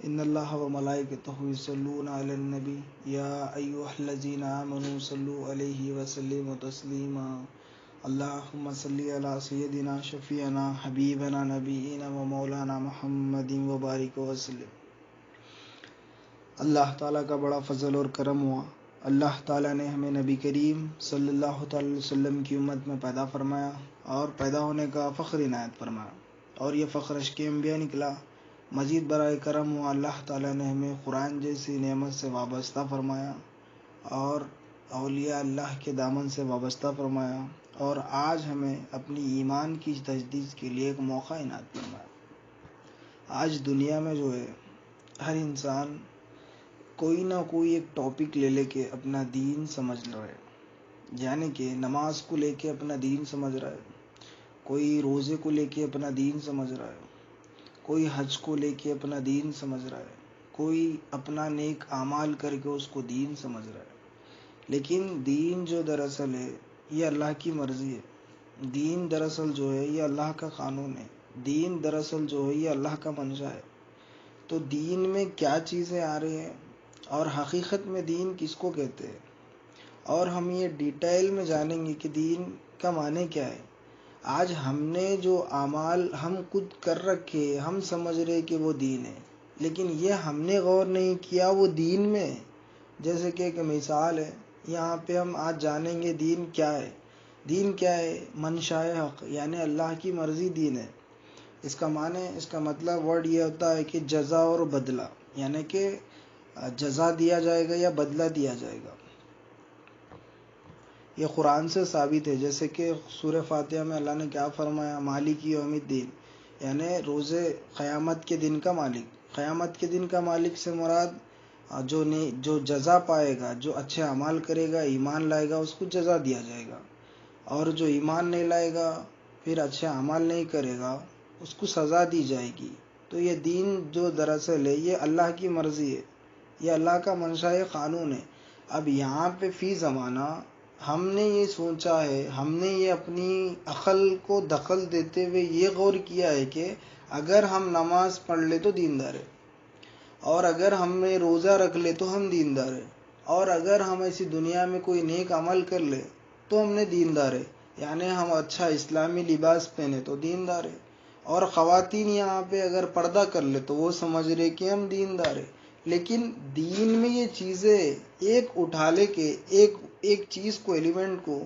ان اللہ و ملائکتہ یصلون علی النبی یا ایھا الذین آمنوا صلوا علیہ وسلموا تسلیما اللہم صلی علی سیدنا شفیعنا حبیبنا نبینا و مولانا محمد وبارک وسلم۔ اللہ تعالیٰ کا بڑا فضل اور کرم ہوا، اللہ تعالیٰ نے ہمیں نبی کریم صلی اللہ تعالی علیہ وسلم کی امت میں پیدا فرمایا اور پیدا ہونے کا فخر عنایت فرمایا، اور یہ فخر اشک انبیاء نکلا۔ مزید برائے کرم ہوا، اللہ تعالیٰ نے ہمیں قرآن جیسی نعمت سے وابستہ فرمایا اور اولیاء اللہ کے دامن سے وابستہ فرمایا، اور آج ہمیں اپنی ایمان کی تجدید کے لیے ایک موقع عنایت فرمایا۔ آج دنیا میں جو ہے ہر انسان کوئی نہ کوئی ایک ٹاپک لے کے اپنا دین سمجھ رہا ہے، یعنی کہ نماز کو لے کے اپنا دین سمجھ رہا ہے، کوئی روزے کو لے کے اپنا دین سمجھ رہا ہے، کوئی حج کو لے کے اپنا دین سمجھ رہا ہے، کوئی اپنا نیک اعمال کر کے اس کو دین سمجھ رہا ہے۔ لیکن دین جو دراصل ہے یہ اللہ کی مرضی ہے، دین دراصل جو ہے یہ اللہ کا قانون ہے، دین دراصل جو ہے یہ اللہ کا منشا ہے۔ تو دین میں کیا چیزیں آ رہی ہیں اور حقیقت میں دین کس کو کہتے ہیں، اور ہم یہ ڈیٹیل میں جانیں گے کہ دین کا معنی کیا ہے۔ آج ہم نے جو اعمال ہم خود کر رکھے، ہم سمجھ رہے کہ وہ دین ہے، لیکن یہ ہم نے غور نہیں کیا وہ دین میں ہے۔ جیسے کہ ایک مثال ہے، یہاں پہ ہم آج جانیں گے دین کیا ہے۔ دین کیا ہے؟ منشائے حق، یعنی اللہ کی مرضی دین ہے۔ اس کا معنی، اس کا مطلب ورڈ یہ ہوتا ہے کہ جزا اور بدلہ، یعنی کہ جزا دیا جائے گا یا بدلہ دیا جائے گا۔ یہ قرآن سے ثابت ہے، جیسے کہ سورہ فاتحہ میں اللہ نے کیا فرمایا، مالک یوم الدین، یعنی روز قیامت کے دن کا مالک۔ قیامت کے دن کا مالک سے مراد جو جزا پائے گا، جو اچھے اعمال کرے گا، ایمان لائے گا، اس کو جزا دیا جائے گا، اور جو ایمان نہیں لائے گا، پھر اچھے اعمال نہیں کرے گا، اس کو سزا دی جائے گی۔ تو یہ دین جو دراصل ہے یہ اللہ کی مرضی ہے، یہ اللہ کا منشائے قانون ہے۔ اب یہاں پہ فی زمانہ ہم نے یہ سوچا ہے، ہم نے یہ اپنی عقل کو دخل دیتے ہوئے یہ غور کیا ہے کہ اگر ہم نماز پڑھ لے تو دیندار ہے، اور اگر ہم نے روزہ رکھ لے تو ہم دیندار ہے، اور اگر ہم ایسی دنیا میں کوئی نیک عمل کر لے تو ہم نے دیندار ہے، یعنی ہم اچھا اسلامی لباس پہنے تو دیندار ہے، اور خواتین یہاں پہ اگر پردہ کر لے تو وہ سمجھ رہے کہ ہم دیندار ہے۔ لیکن دین میں یہ چیزیں ایک اٹھا لے کے ایک چیز کو، ایلیمنٹ کو،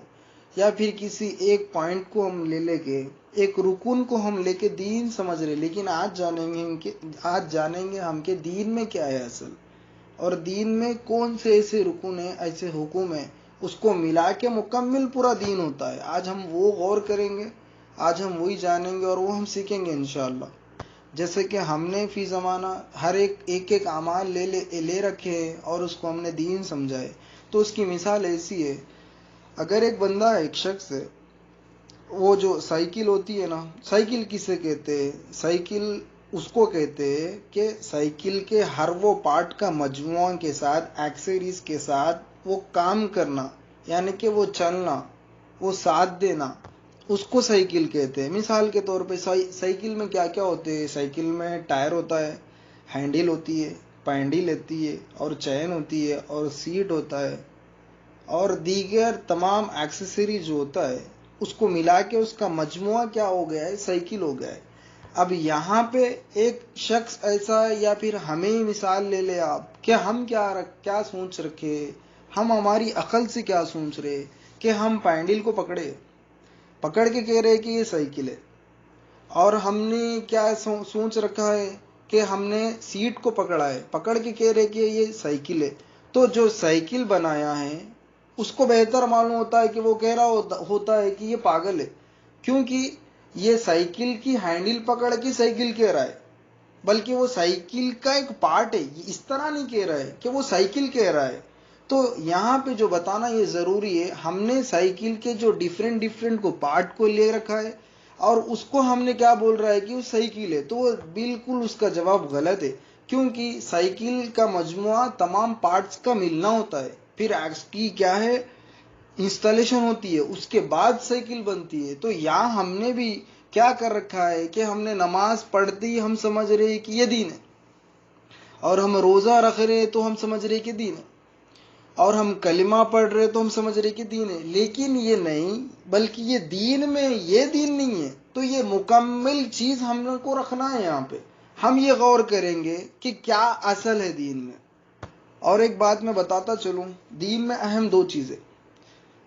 یا پھر کسی ایک پوائنٹ کو ہم لے کے ایک رکن کو ہم لے کے دین سمجھ رہے، لیکن آج جانیں گے ہم کہ دین میں کیا ہے اصل، اور دین میں کون سے ایسے رکن ہیں، ایسے حکم ہیں، اس کو ملا کے مکمل پورا دین ہوتا ہے۔ آج ہم وہ غور کریں گے، آج ہم وہی جانیں گے اور وہ ہم سیکھیں گے انشاءاللہ۔ جیسے کہ ہم نے فی زمانہ ہر ایک اعمال لے رکھے ہیں اور اس کو ہم نے دین سمجھا ہے۔ تو اس کی مثال ایسی ہے، اگر ایک بندہ، ایک شخص ہے، وہ جو سائیکل ہوتی ہے نا، سائیکل کسے کہتے ہیں؟ سائیکل اس کو کہتے ہیں کہ سائیکل کے ہر وہ پارٹ کا مجموعہ کے ساتھ، ایکسیسریز کے ساتھ وہ کام کرنا، یعنی کہ وہ چلنا، وہ ساتھ دینا، اس کو سائیکل کہتے ہیں۔ مثال کے طور پہ سائیکل میں کیا کیا ہوتے ہیں؟ سائیکل میں ٹائر ہوتا ہے، ہینڈل ہوتی ہے، پینڈل ہوتی ہے، اور چین ہوتی ہے، اور سیٹ ہوتا ہے، اور دیگر تمام ایکسیسری جو ہوتا ہے، اس کو ملا کے اس کا مجموعہ کیا ہو گیا ہے؟ سائیکل ہو گیا ہے۔ اب یہاں پہ ایک شخص ایسا ہے، یا پھر ہمیں ہی مثال لے لے آپ، کہ ہم کیا سوچ رکھے، ہم ہماری عقل سے کیا سوچ رہے کہ ہم پینڈل کو پکڑ کے کہہ رہے کہ یہ سائیکل ہے، اور ہم نے کیا سوچ رکھا ہے کہ ہم نے سیٹ کو پکڑ کے کہہ رہے کہ یہ سائیکل ہے۔ تو جو سائیکل بنایا ہے اس کو بہتر معلوم ہوتا ہے کہ وہ کہہ رہا ہوتا ہے کہ یہ پاگل ہے، کیونکہ یہ سائیکل کی ہینڈل پکڑ کے سائیکل کہہ رہا ہے، بلکہ وہ سائیکل کا ایک پارٹ ہے، اس طرح نہیں کہہ رہا ہے کہ وہ سائیکل کہہ رہا ہے۔ تو یہاں پہ جو بتانا یہ ضروری ہے، ہم نے سائیکل کے جو ڈیفرنٹ کو پارٹ کو لے رکھا ہے، اور اس کو ہم نے کیا بول رہا ہے کہ وہ سائیکل ہے، تو وہ بالکل اس کا جواب غلط ہے، کیونکہ سائیکل کا مجموعہ تمام پارٹس کا ملنا ہوتا ہے، پھر ایکس کی کیا ہے، انسٹالیشن ہوتی ہے، اس کے بعد سائیکل بنتی ہے۔ تو یہاں ہم نے بھی کیا کر رکھا ہے کہ ہم نے نماز پڑھتے ہی ہم سمجھ رہے ہیں کہ یہ دین ہے، اور ہم روزہ رکھ رہے تو ہم سمجھ رہے کہ دین ہے، اور ہم کلمہ پڑھ رہے تو ہم سمجھ رہے کہ دین ہے، لیکن یہ نہیں، بلکہ یہ دین میں یہ دین نہیں ہے۔ تو یہ مکمل چیز ہم کو رکھنا ہے یہاں پہ، ہم یہ غور کریں گے کہ کیا اصل ہے دین میں۔ اور ایک بات میں بتاتا چلوں، دین میں اہم دو چیزیں۔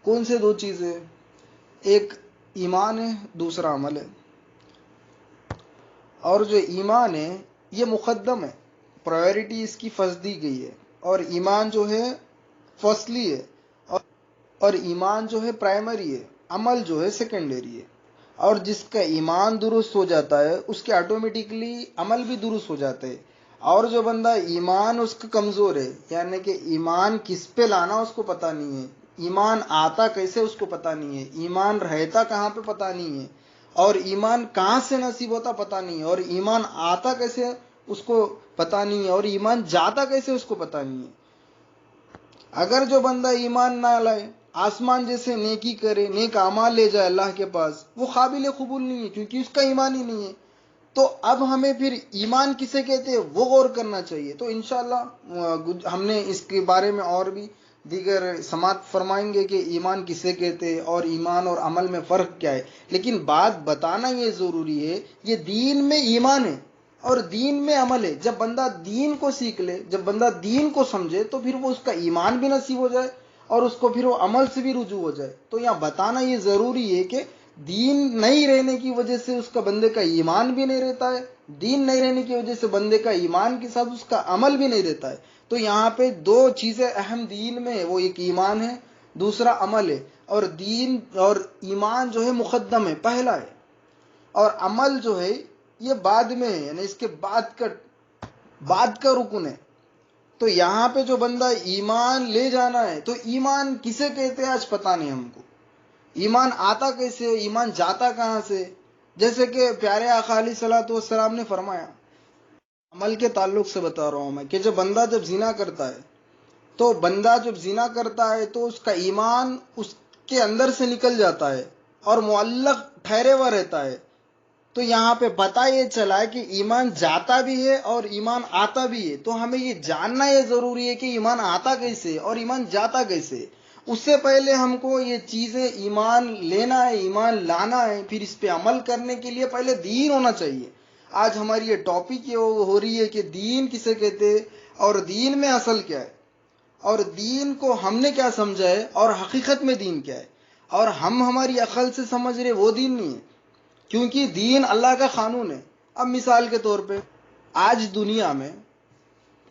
کون سے دو چیزیں؟ ایک ایمان ہے، دوسرا عمل ہے۔ اور جو ایمان ہے یہ مقدم ہے، پرائیورٹی اس کی فرض دی گئی ہے، اور ایمان جو ہے فصلی ہے، اور ایمان جو ہے پرائمری ہے، عمل جو ہے سیکنڈری ہے۔ اور جس کا ایمان درست ہو جاتا ہے اس کے آٹومیٹکلی عمل بھی درست ہو جاتے ہیں۔ اور جو بندہ ایمان اس کا کمزور ہے، یعنی کہ ایمان کس پہ لانا اس کو پتہ نہیں ہے، ایمان آتا کیسے اس کو پتہ نہیں ہے، ایمان رہتا کہاں پہ پتہ نہیں ہے، اور ایمان کہاں سے نصیب ہوتا پتہ نہیں ہے، اور ایمان آتا کیسے اس کو پتہ نہیں ہے، اور ایمان جاتا کیسے اس کو پتہ نہیں ہے۔ اگر جو بندہ ایمان نہ لائے، آسمان جیسے نیکی کرے، نیک اعمال لے جائے اللہ کے پاس، وہ قابل قبول نہیں ہے، کیونکہ اس کا ایمان ہی نہیں ہے۔ تو اب ہمیں پھر ایمان کسے کہتے ہیں وہ غور کرنا چاہیے۔ تو انشاءاللہ ہم نے اس کے بارے میں اور بھی دیگر سماعت فرمائیں گے کہ ایمان کسے کہتے ہیں اور ایمان اور عمل میں فرق کیا ہے۔ لیکن بات بتانا یہ ضروری ہے، یہ دین میں ایمان ہے اور دین میں عمل ہے۔ جب بندہ دین کو سیکھ لے، جب بندہ دین کو سمجھے، تو پھر وہ اس کا ایمان بھی نصیب ہو جائے اور اس کو پھر وہ عمل سے بھی رجوع ہو جائے۔ تو یہاں بتانا یہ ضروری ہے کہ دین نہیں رہنے کی وجہ سے اس کا بندے کا ایمان بھی نہیں رہتا ہے، دین نہیں رہنے کی وجہ سے بندے کا ایمان کے ساتھ اس کا عمل بھی نہیں رہتا ہے۔ تو یہاں پہ دو چیزیں اہم دین میں ہے، وہ ایک ایمان ہے، دوسرا عمل ہے۔ اور دین اور ایمان جو ہے مقدم ہے، پہلا ہے، اور عمل جو ہے یہ بعد میں ہے، یعنی اس کے بعد کا رکن ہے۔ تو یہاں پہ جو بندہ ایمان لے جانا ہے، تو ایمان کسے کہتے ہیں آج پتہ نہیں ہم کو، ایمان آتا کیسے، ایمان جاتا کہاں سے؟ جیسے کہ پیارے آقا علیہ الصلوۃ والسلام نے فرمایا، عمل کے تعلق سے بتا رہا ہوں میں، کہ جب بندہ جب زنا کرتا ہے، تو بندہ جب زنا کرتا ہے تو اس کا ایمان اس کے اندر سے نکل جاتا ہے اور معلق ٹھہرے ہوا رہتا ہے۔ تو یہاں پہ پتہ یہ چلا ہے کہ ایمان جاتا بھی ہے اور ایمان آتا بھی ہے۔ تو ہمیں یہ جاننا یہ ضروری ہے کہ ایمان آتا کیسے اور ایمان جاتا کیسے۔ اس سے پہلے ہم کو یہ چیزیں، ایمان لینا ہے، ایمان لانا ہے، پھر اس پہ عمل کرنے کے لیے پہلے دین ہونا چاہیے۔ آج ہماری یہ ٹاپک یہ ہو رہی ہے کہ دین کسے کہتے اور دین میں اصل کیا ہے، اور دین کو ہم نے کیا سمجھا ہے اور حقیقت میں دین کیا ہے، اور ہم ہماری عقل سے سمجھ رہے وہ دین نہیں ہے، کیونکہ دین اللہ کا قانون ہے۔ اب مثال کے طور پہ آج دنیا میں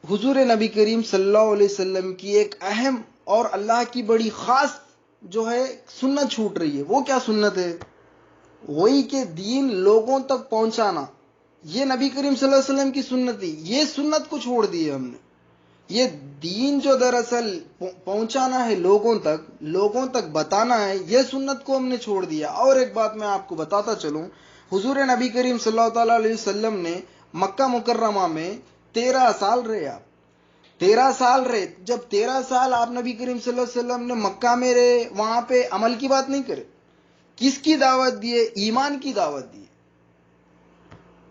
حضور نبی کریم صلی اللہ علیہ وسلم کی ایک اہم اور اللہ کی بڑی خاص جو ہے سنت چھوٹ رہی ہے۔ وہ کیا سنت ہے؟ وہی کہ دین لوگوں تک پہنچانا، یہ نبی کریم صلی اللہ علیہ وسلم کی سنت تھی، یہ سنت کو چھوڑ دی ہے ہم نے۔ یہ دین جو دراصل پہنچانا ہے لوگوں تک بتانا ہے، یہ سنت کو ہم نے چھوڑ دیا۔ اور ایک بات میں آپ کو بتاتا چلوں، حضور نبی کریم صلی اللہ تعالیٰ علیہ وسلم نے مکہ مکرمہ میں 13 سال رہے۔ آپ 13 سال رہے، جب 13 سال آپ نبی کریم صلی اللہ علیہ وسلم نے مکہ میں رہے، وہاں پہ عمل کی بات نہیں کرے، کس کی دعوت دیے؟ ایمان کی دعوت دی۔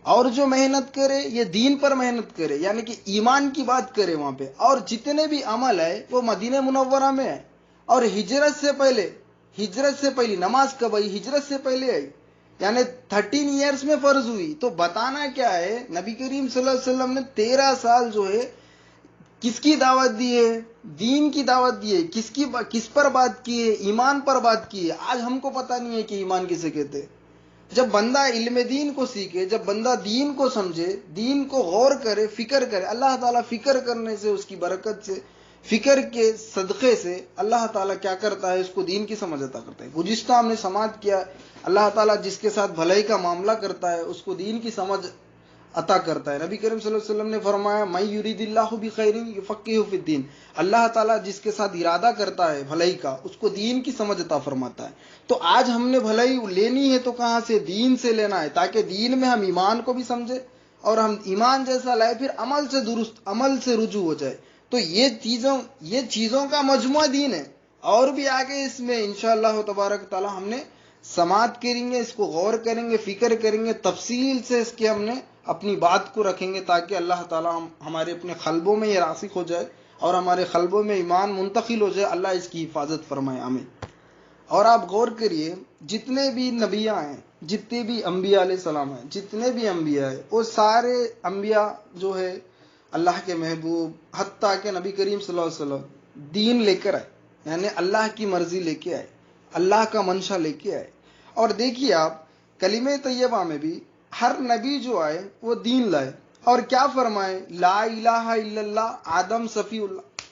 اور جو محنت کرے یہ دین پر محنت کرے، یعنی کہ ایمان کی بات کرے وہاں پہ۔ اور جتنے بھی عمل ہے وہ مدینہ منورہ میں ہے، اور ہجرت سے پہلی نماز کب آئی؟ ہجرت سے پہلے آئی، یعنی 13 ایئرس میں فرض ہوئی۔ تو بتانا کیا ہے، نبی کریم صلی اللہ علیہ وسلم نے 13 سال جو ہے کس کی دعوت دی ہے؟ دین کی دعوت دی ہے۔ کس پر بات کی ہے؟ ایمان پر بات کی ہے۔ آج ہم کو پتہ نہیں ہے کہ ایمان کسے کہتے۔ جب بندہ علم دین کو سیکھے، جب بندہ دین کو سمجھے، دین کو غور کرے، فکر کرے، اللہ تعالیٰ فکر کرنے سے، اس کی برکت سے، فکر کے صدقے سے اللہ تعالیٰ کیا کرتا ہے، اس کو دین کی سمجھ عطا کرتا ہے۔ گزشتہ ہم نے سماعت کیا، اللہ تعالیٰ جس کے ساتھ بھلائی کا معاملہ کرتا ہے اس کو دین کی سمجھ عطا کرتا ہے۔ نبی کریم صلی اللہ علیہ وسلم نے فرمایا، من یرید اللہ بخیر یفقہہ فی الدین، اللہ تعالیٰ جس کے ساتھ ارادہ کرتا ہے بھلائی کا اس کو دین کی سمجھ عطا فرماتا ہے۔ تو آج ہم نے بھلائی لینی ہے تو کہاں سے؟ دین سے لینا ہے، تاکہ دین میں ہم ایمان کو بھی سمجھے اور ہم ایمان جیسا لائے، پھر عمل سے رجوع ہو جائے۔ تو یہ چیزوں کا مجموعہ دین ہے۔ اور بھی آگے اس میں انشاءاللہ تبارک تعالیٰ ہم نے سماعت کریں گے، اس کو غور کریں گے، فکر کریں گے، تفصیل سے اس کے ہم نے اپنی بات کو رکھیں گے تاکہ اللہ تعالیٰ ہمارے اپنے قلبوں میں یہ راسخ ہو جائے اور ہمارے قلبوں میں ایمان منتقل ہو جائے. اللہ اس کی حفاظت فرمائے. آمین. اور آپ غور کریے، جتنے بھی نبیاں ہیں، جتنے بھی انبیاء علیہ السلام ہیں، جتنے بھی انبیاء ہیں، وہ سارے انبیاء جو ہے اللہ کے محبوب، حتیٰ کہ نبی کریم صلی اللہ علیہ وسلم دین لے کر آئے، یعنی اللہ کی مرضی لے کے آئے، اللہ کا منشا لے کے آئے. اور دیکھیے آپ کلمہ طیبہ میں بھی ہر نبی جو آئے وہ دین لائے. اور کیا فرمائے؟ لا الہ الا اللہ آدم صفی اللہ،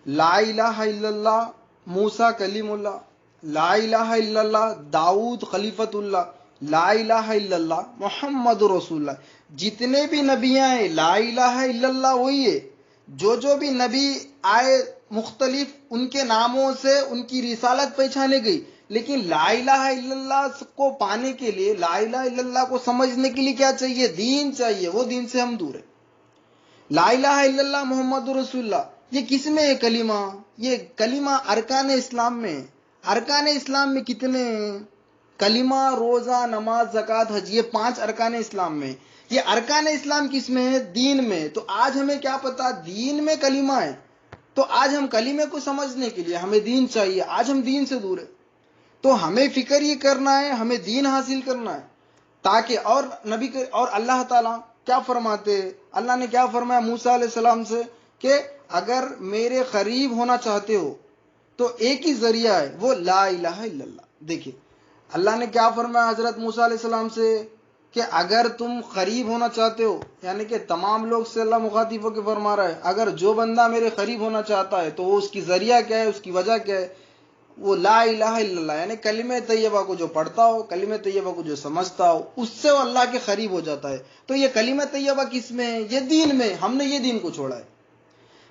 لا الہ الا اللہ موسیٰ کلیم اللہ، لا الہ الا اللہ داؤد خلیفت اللہ، لا الہ الا اللہ محمد رسول اللہ. جتنے بھی نبیاں ہیں لا الہ الا اللہ وہی ہے. جو بھی نبی آئے مختلف ان کے ناموں سے ان کی رسالت پہچانے گئی، لیکن لا الہ الا اللہ کو پانے کے لیے، لا الہ الا اللہ کو سمجھنے کے لیے کیا چاہیے؟ دین چاہیے. وہ دین سے ہم دور ہیں. لا الہ الا اللہ محمد رسول اللہ یہ کس میں ہے کلمہ؟ یہ کلمہ ارکان اسلام میں. ارکان اسلام میں کتنے ہیں؟ کلمہ، روزہ، نماز، زکوٰۃ، حج، یہ 5 ارکان اسلام میں. یہ ارکان اسلام کس میں ہے؟ دین میں. تو آج ہمیں کیا پتا؟ دین میں کلمہ ہے. تو آج ہم کلمے کو سمجھنے کے لیے ہمیں دین چاہیے. آج ہم دین سے دور ہیں. تو ہمیں فکر یہ کرنا ہے، ہمیں دین حاصل کرنا ہے تاکہ اور اللہ تعالیٰ کیا فرماتے؟ اللہ نے کیا فرمایا موسیٰ علیہ السلام سے کہ اگر میرے قریب ہونا چاہتے ہو تو ایک ہی ذریعہ ہے، وہ لا الہ الا اللہ. دیکھیے اللہ نے کیا فرمایا حضرت موسیٰ علیہ السلام سے کہ اگر تم قریب ہونا چاہتے ہو، یعنی کہ تمام لوگ سے اللہ مخاطب ہو کے فرما رہا ہے اگر جو بندہ میرے قریب ہونا چاہتا ہے تو وہ اس کی ذریعہ کیا ہے، اس کی وجہ کیا ہے؟ وہ لا الہ الا اللہ، یعنی کلمہ طیبہ کو جو پڑھتا ہو، کلمہ طیبہ کو جو سمجھتا ہو، اس سے وہ اللہ کے قریب ہو جاتا ہے. تو یہ کلمہ طیبہ کس میں ہے؟ یہ دین میں. ہم نے یہ دین کو چھوڑا ہے.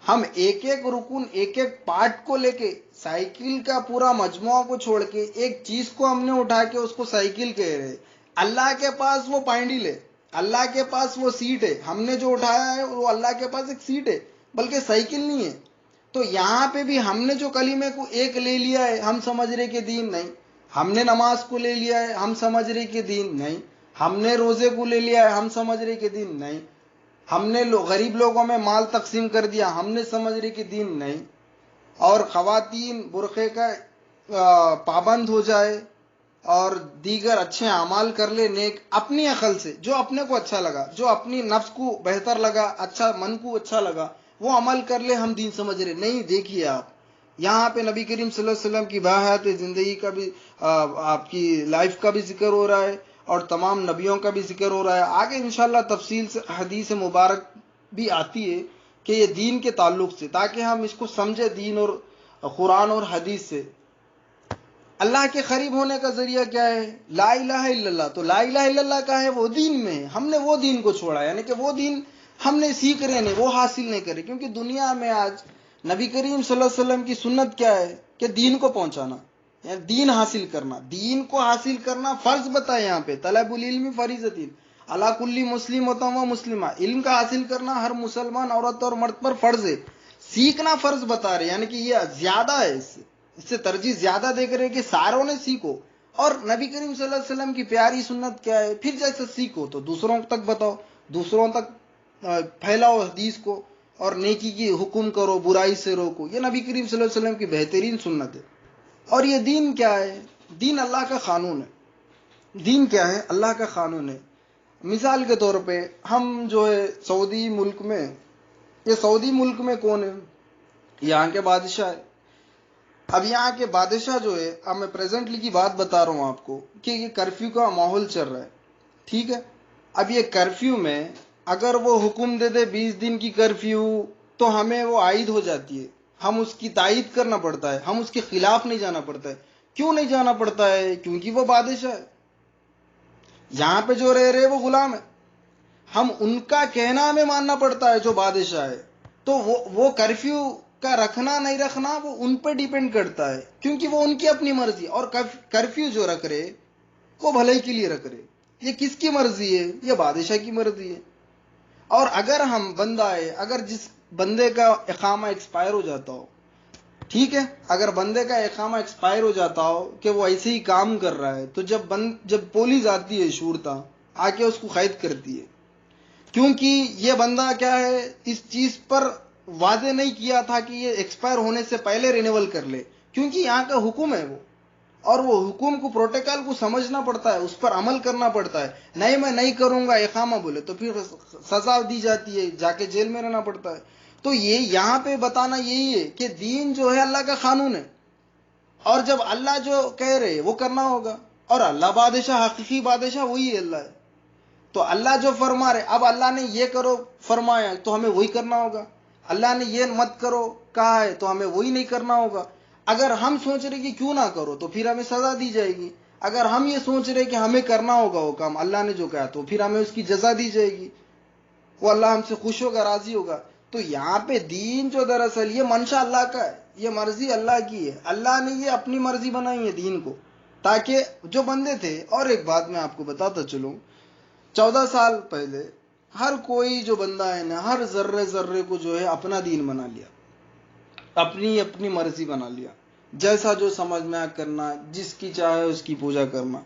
ہم ایک ایک رکن، ایک ایک پارٹ کو لے کے، سائیکل کا پورا مجموعہ کو چھوڑ کے ایک چیز کو ہم نے اٹھا کے اس کو سائیکل کہہ رہے. اللہ کے پاس وہ پائنڈل ہے، اللہ کے پاس وہ سیٹ ہے. ہم نے جو اٹھایا ہے وہ اللہ کے پاس ایک سیٹ ہے، بلکہ سائیکل نہیں ہے. تو یہاں پہ بھی ہم نے جو کلمے کو ایک لے لیا ہے، ہم سمجھ رہے کہ دین نہیں. ہم نے نماز کو لے لیا ہے، ہم سمجھ رہے کہ دین نہیں. ہم نے روزے کو لے لیا ہے، ہم سمجھ رہے کہ دین نہیں. ہم نے غریب لوگوں میں مال تقسیم کر دیا، ہم نے سمجھ رہے کہ دین نہیں. اور خواتین برقعے کا پابند ہو جائے اور دیگر اچھے اعمال کر لے نیک، اپنی عقل سے جو اپنے کو اچھا لگا، جو اپنی نفس کو بہتر لگا، اچھا من کو اچھا لگا، وہ عمل کر لے، ہم دین سمجھ رہے نہیں. دیکھیے آپ یہاں پہ نبی کریم صلی اللہ علیہ وسلم کی باحیات زندگی کا بھی، آپ کی لائف کا بھی ذکر ہو رہا ہے اور تمام نبیوں کا بھی ذکر ہو رہا ہے. آگے انشاءاللہ تفصیل سے حدیث مبارک بھی آتی ہے کہ یہ دین کے تعلق سے، تاکہ ہم اس کو سمجھے دین اور قرآن اور حدیث سے. اللہ کے قریب ہونے کا ذریعہ کیا ہے؟ لا الہ الا اللہ. تو لا الہ الا اللہ کا ہے وہ دین میں ہے. ہم نے وہ دین کو چھوڑا، یعنی کہ وہ دین ہم نے سیکھ رہے نہیں، وہ حاصل نہیں کرے. کیونکہ دنیا میں آج نبی کریم صلی اللہ علیہ وسلم کی سنت کیا ہے کہ دین کو پہنچانا، یعنی دین حاصل کرنا. دین کو حاصل کرنا فرض بتائے یہاں پہ، طلب العلم فریضۃ علی کل مسلم و مسلمہ. علم کا حاصل کرنا ہر مسلمان عورت اور مرد پر فرض ہے. سیکھنا فرض بتا رہے، یعنی کہ یہ زیادہ ہے، اس سے ترجیح زیادہ دے کر کہ ساروں نے سیکھو. اور نبی کریم صلی اللہ علیہ وسلم کی پیاری سنت کیا ہے؟ پھر جیسے سیکھو تو دوسروں تک بتاؤ، دوسروں تک پھیلاؤ حدیث کو، اور نیکی کی حکم کرو، برائی سے روکو. یہ نبی کریم صلی اللہ علیہ وسلم کی بہترین سنت ہے. اور یہ دین کیا ہے؟ دین اللہ کا قانون ہے. دین کیا ہے؟ اللہ کا قانون ہے. مثال کے طور پہ ہم جو ہے سعودی ملک میں، یہ سعودی ملک میں کون ہے؟ یہاں کے بادشاہ ہے. اب یہاں کے بادشاہ جو ہے، اب میں پریزنٹلی کی بات بتا رہا ہوں آپ کو کہ یہ کرفیو کا ماحول چل رہا ہے، ٹھیک ہے. اب یہ کرفیو میں اگر وہ حکم دے دے 20 دن کی کرفیو تو ہمیں وہ عائد ہو جاتی ہے، ہم اس کی تائید کرنا پڑتا ہے، ہم اس کے خلاف نہیں جانا پڑتا ہے. کیوں نہیں جانا پڑتا ہے؟ کیونکہ وہ بادشاہ ہے. یہاں پہ جو رہ رہے وہ غلام ہے، ہم ان کا کہنا ہمیں ماننا پڑتا ہے جو بادشاہ ہے. تو وہ کرفیو کا رکھنا نہیں رکھنا وہ ان پہ ڈیپینڈ کرتا ہے، کیونکہ وہ ان کی اپنی مرضی. اور کرفیو جو رکھ رہے وہ بھلائی کے لیے رکھ رہے. یہ کس کی مرضی ہے؟ یہ بادشاہ کی مرضی ہے. اور اگر ہم بندہ ہے، اگر جس بندے کا اقامہ ایکسپائر ہو جاتا ہو، ٹھیک ہے، اگر بندے کا اقامہ ایکسپائر ہو جاتا ہو کہ وہ ایسے ہی کام کر رہا ہے، تو جب پولیس آتی ہے شورتا آ کے اس کو قید کرتی ہے، کیونکہ یہ بندہ کیا ہے اس چیز پر واضح نہیں کیا تھا کہ یہ ایکسپائر ہونے سے پہلے رینیول کر لے، کیونکہ یہاں کا حکم ہے وہ، اور وہ حکم کو پروٹوکال کو سمجھنا پڑتا ہے، اس پر عمل کرنا پڑتا ہے. نہیں میں نہیں کروں گا اقامہ بولے تو پھر سزا دی جاتی ہے، جا کے جیل میں رہنا پڑتا ہے. تو یہ یہاں پہ بتانا یہی ہے کہ دین جو ہے اللہ کا قانون ہے، اور جب اللہ جو کہہ رہے وہ کرنا ہوگا، اور اللہ بادشاہ، حقیقی بادشاہ وہی ہے اللہ ہے. تو اللہ جو فرما رہے، اب اللہ نے یہ کرو فرمایا تو ہمیں وہی کرنا ہوگا، اللہ نے یہ مت کرو کہا ہے تو ہمیں وہی نہیں کرنا ہوگا. اگر ہم سوچ رہے کہ کیوں نہ کرو تو پھر ہمیں سزا دی جائے گی. اگر ہم یہ سوچ رہے کہ ہمیں کرنا ہوگا وہ کام اللہ نے جو کہا تو پھر ہمیں اس کی جزا دی جائے گی، وہ اللہ ہم سے خوش ہوگا، راضی ہوگا. تو یہاں پہ دین جو دراصل یہ منشا اللہ کا ہے، یہ مرضی اللہ کی ہے، اللہ نے یہ اپنی مرضی بنائی ہے دین کو، تاکہ جو بندے تھے. اور ایک بات میں آپ کو بتاتا چلوں، 14 سال پہلے ہر کوئی جو بندہ ہے نا، ہر ذرے ذرے کو جو ہے اپنا دین بنا لیا، اپنی اپنی مرضی بنا لیا، جیسا جو سمجھ میں کرنا، جس کی چاہے اس کی پوجا کرنا.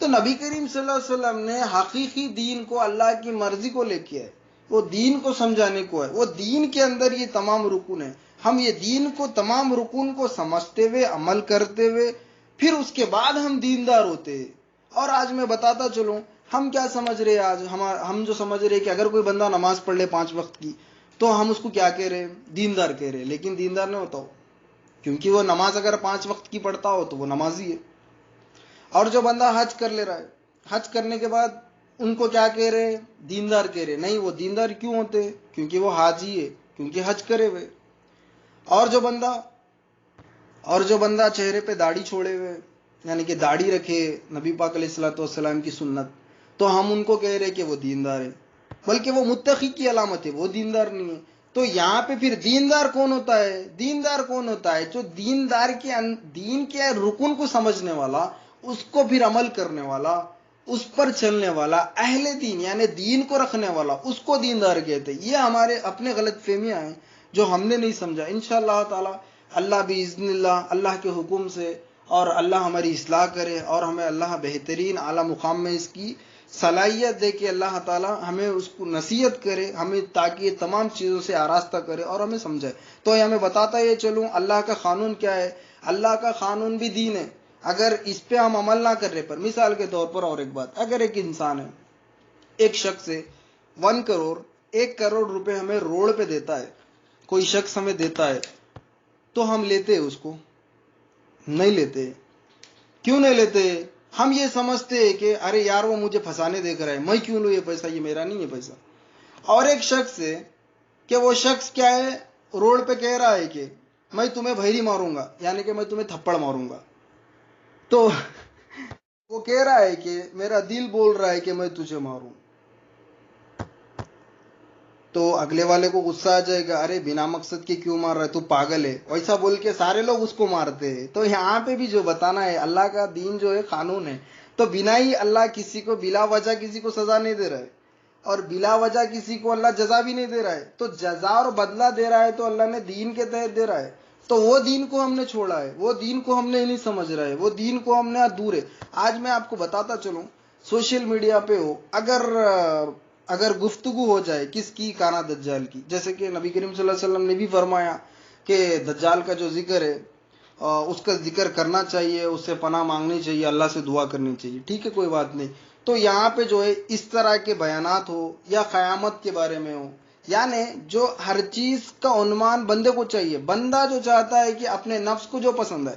تو نبی کریم صلی اللہ علیہ وسلم نے حقیقی دین کو اللہ کی مرضی کو لے کے ہے، وہ دین کو سمجھانے کو ہے، وہ دین کے اندر یہ تمام رکن ہے. ہم یہ دین کو تمام رکن کو سمجھتے ہوئے عمل کرتے ہوئے پھر اس کے بعد ہم دیندار ہوتے ہیں. اور آج میں بتاتا چلوں ہم کیا سمجھ رہے ہیں، آج ہم جو سمجھ رہے ہیں کہ اگر کوئی بندہ نماز پڑھ لے 5 وقت کی تو ہم اس کو کیا کہہ رہے ہیں، دیندار کہہ رہے ہیں. لیکن دیندار نہیں ہوتا ہو، کیونکہ وہ نماز اگر 5 وقت کی پڑھتا ہو تو وہ نمازی ہے. اور جو بندہ حج کر لے رہا ہے، حج کرنے کے بعد ان کو کیا کہہ رہے، دیندار کہہ رہے. نہیں، وہ دیندار کیوں ہوتے، کیونکہ وہ حاجی ہے، کیونکہ حج کرے ہوئے. اور جو بندہ چہرے پہ داڑھی چھوڑے ہوئے، یعنی کہ داڑھی رکھے، نبی پاک علیہ الصلوۃ والسلام کی سنت، تو ہم ان کو کہہ رہے کہ وہ دیندار ہے، بلکہ وہ متقی کی علامت ہے، وہ دیندار نہیں ہے. تو یہاں پہ پھر دیندار کون ہوتا ہے، دیندار کون ہوتا ہے، جو دیندار کے دین کے رکن کو سمجھنے والا، اس کو پھر عمل کرنے والا، اس پر چلنے والا، اہل دین یعنی دین کو رکھنے والا، اس کو دیندار کہتے. یہ ہمارے اپنے غلط فہمیاں ہیں جو ہم نے نہیں سمجھا. انشاءاللہ تعالی اللہ باذن اللہ کے حکم سے، اور اللہ ہماری اصلاح کرے، اور ہمیں اللہ بہترین اعلیٰ مقام میں اس کی صلاحیت دے کہ اللہ تعالی ہمیں اس کو نصیحت کرے ہمیں، تاکہ یہ تمام چیزوں سے آراستہ کرے اور ہمیں سمجھائے. تو یہ ہمیں بتاتا یہ چلوں اللہ کا قانون کیا ہے. اللہ کا قانون بھی دین ہے. اگر اس پہ ہم عمل نہ کر رہے پر، مثال کے طور پر اور ایک بات، اگر ایک انسان ہے، ایک شخص ہے 1 کروڑ روپے ہمیں روڈ پہ دیتا ہے، کوئی شخص ہمیں دیتا ہے، تو ہم لیتے ہیں اس کو؟ نہیں لیتے. کیوں نہیں لیتے؟ ہم یہ سمجھتے ہیں کہ ارے یار وہ مجھے پھنسانے دیکھ رہا ہے، میں کیوں لوں یہ پیسہ، یہ میرا نہیں ہے پیسہ. اور ایک شخص ہے کہ وہ شخص کیا ہے، روڈ پہ کہہ رہا ہے کہ میں تمہیں بھیری ماروں گا، یعنی کہ میں تمہیں تھپڑ ماروں گا. تو وہ کہہ رہا ہے کہ میرا دل بول رہا ہے کہ میں تجھے ماروں. تو اگلے والے کو غصہ آ جائے گا، ارے بنا مقصد کے کیوں مار رہا ہے، تو پاگل ہے، ویسا بول کے سارے لوگ اس کو مارتے ہیں. تو یہاں پہ بھی جو بتانا ہے، اللہ کا دین جو ہے قانون ہے، تو بنا ہی اللہ کسی کو بلا وجہ کسی کو سزا نہیں دے رہا ہے، اور بلا وجہ کسی کو اللہ جزا بھی نہیں دے رہا ہے. تو جزا اور بدلہ دے رہا ہے تو اللہ نے دین کے تحت دے رہا ہے. تو وہ دین کو ہم نے چھوڑا ہے، وہ دین کو ہم نے نہیں سمجھ رہا ہے، وہ دین کو ہم نے دور ہے. آج میں آپ کو بتاتا چلوں، سوشل میڈیا پہ ہو، اگر گفتگو ہو جائے کس کی، کانا دجال کی، جیسے کہ نبی کریم صلی اللہ علیہ وسلم نے بھی فرمایا کہ دجال کا جو ذکر ہے اس کا ذکر کرنا چاہیے، اس سے پناہ مانگنی چاہیے، اللہ سے دعا کرنی چاہیے. ٹھیک ہے، کوئی بات نہیں. تو یہاں پہ جو ہے اس طرح کے بیانات ہو یا قیامت کے بارے میں ہو، یعنی جو ہر چیز کا عنوان بندے کو چاہیے، بندہ جو چاہتا ہے کہ اپنے نفس کو جو پسند ہے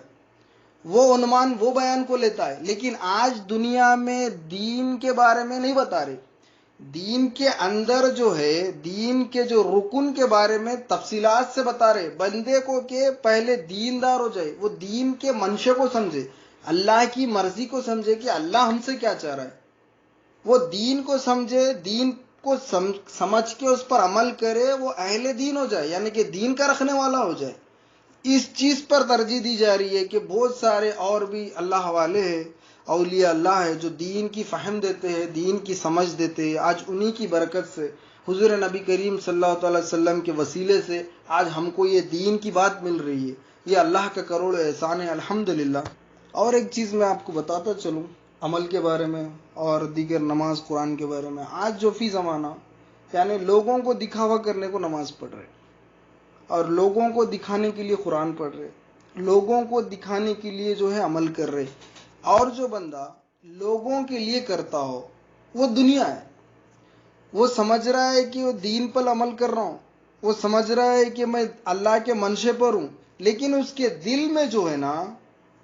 وہ عنوان وہ بیان کو لیتا ہے. لیکن آج دنیا میں دین کے بارے میں نہیں بتا رہے، دین کے اندر جو ہے دین کے جو رکن کے بارے میں تفصیلات سے بتا رہے بندے کو کہ پہلے دیندار ہو جائے، وہ دین کے منشے کو سمجھے، اللہ کی مرضی کو سمجھے کہ اللہ ہم سے کیا چاہ رہا ہے، وہ دین کو سمجھے، دین کو سمجھ کے اس پر عمل کرے، وہ اہل دین ہو جائے، یعنی کہ دین کا رکھنے والا ہو جائے. اس چیز پر ترجیح دی جا رہی ہے کہ بہت سارے اور بھی اللہ والے ہیں، اولیاء اللہ ہے جو دین کی فہم دیتے ہیں، دین کی سمجھ دیتے ہیں. آج انہی کی برکت سے، حضور نبی کریم صلی اللہ تعالی وسلم کے وسیلے سے آج ہم کو یہ دین کی بات مل رہی ہے. یہ اللہ کا کروڑ احسان ہے، الحمدللہ. اور ایک چیز میں آپ کو بتاتا چلوں عمل کے بارے میں اور دیگر نماز قرآن کے بارے میں. آج جو فی زمانہ یعنی لوگوں کو دکھاوا کرنے کو نماز پڑھ رہے، اور لوگوں کو دکھانے کے لیے قرآن پڑھ رہے، لوگوں کو دکھانے کے لیے جو ہے عمل کر رہے. اور جو بندہ لوگوں کے لیے کرتا ہو وہ دنیا ہے. وہ سمجھ رہا ہے کہ وہ دین پر عمل کر رہا ہوں، وہ سمجھ رہا ہے کہ میں اللہ کے منشے پر ہوں، لیکن اس کے دل میں جو ہے نا